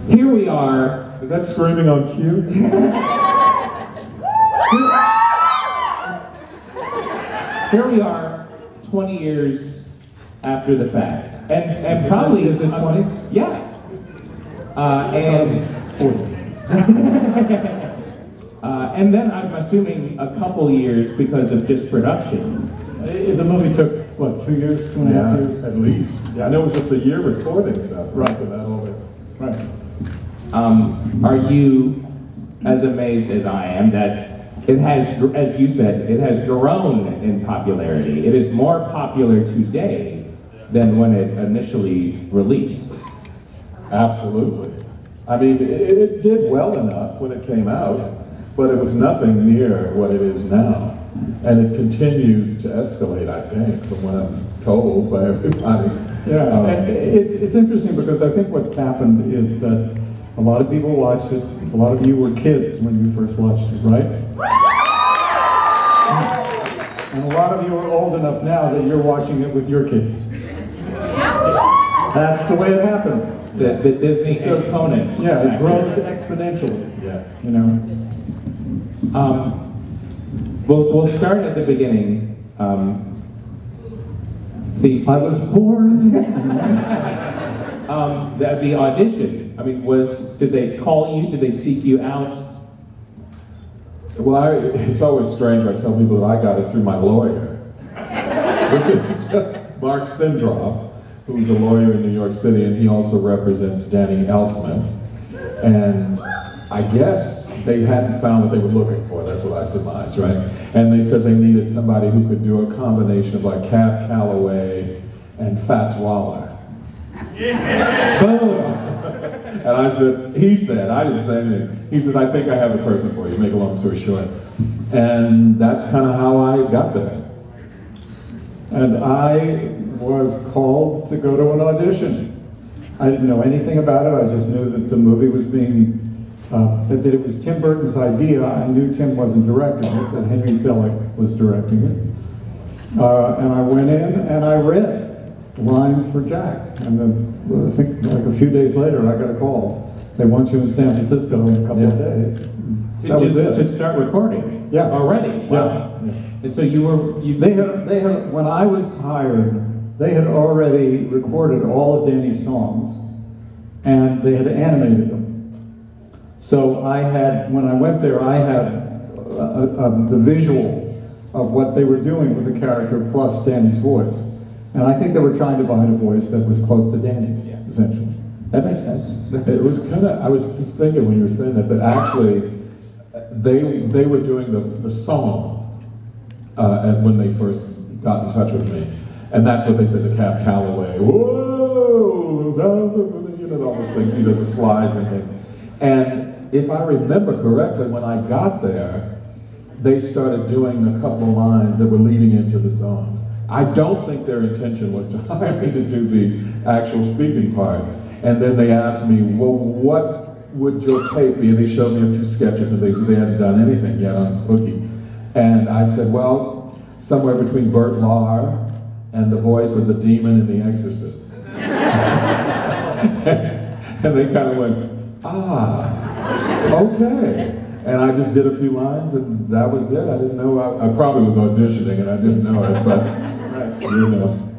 Here we are. Is that screaming on cue? Here we are, 20 years after the fact, and probably Is it 20? Yeah. And 40. and then I'm assuming a couple years because of just production. The movie took, what, 2 years, 2.5 years? At least. Yeah, I know it was just a year recording stuff. Right. For that all that. Right. Are you as amazed as I am that it has, as you said, it has grown in popularity? It is more popular today than when it initially released. Absolutely. I mean, it did well enough when it came out, but it was nothing near what it is now. And it continues to escalate, I think, from what I'm told by everybody. Yeah, and it's interesting because I think what's happened is that a lot of people watched it. A lot of you were kids when you first watched it, right? And a lot of you are old enough now that you're watching it with your kids. That's the way it happens. The Disney exponent. Yeah, it grows exponentially. Yeah. You know. We'll start at the beginning. I was born. The audition. I mean, did they call you? Did they seek you out? Well, it's always strange. I tell people that I got it through my lawyer, which is just Mark Sindroff, who's a lawyer in New York City, and he also represents Danny Elfman. And I guess they hadn't found what they were looking for. That's what I surmise, right? And they said they needed somebody who could do a combination of like Cab Calloway and Fats Waller. Boom! And I said, he said, I didn't say anything. He said, I think I have a person for you, make a long story short. And that's kind of how I got there. And I was called to go to an audition. I didn't know anything about it. I just knew that the movie was being, that it was Tim Burton's idea. I knew Tim wasn't directing it, that Henry Selick was directing it. And I went in and I read lines for Jack. And then I think like a few days later, I got a call. They want you in San Francisco in a couple of days. That was it. To start recording? Yeah. Already? Wow. Yeah. And so you were... They had, when I was hired, they had already recorded all of Danny's songs, and they had animated them. So I had, when I went there, I had the visual of what they were doing with the character plus Danny's voice. And I think they were trying to find a voice that was close to Danny's, essentially. That makes sense. It was kind of, I was just thinking when you were saying that actually they were doing the song and when they first got in touch with me. And that's what they said to Cab Calloway. Whoa, you know, all those things, you know, the slides and things. And if I remember correctly, when I got there, they started doing a couple of lines that were leading into the songs. I don't think their intention was to hire me to do the actual speaking part. And then they asked me, well, what would your take be? And they showed me a few sketches and things because they hadn't done anything yet on Boogie. And I said, well, somewhere between Bert Lahr and the voice of the demon in The Exorcist. And they kind of went, okay. And I just did a few lines and that was it. I didn't know, I probably was auditioning and I didn't know it, but you know.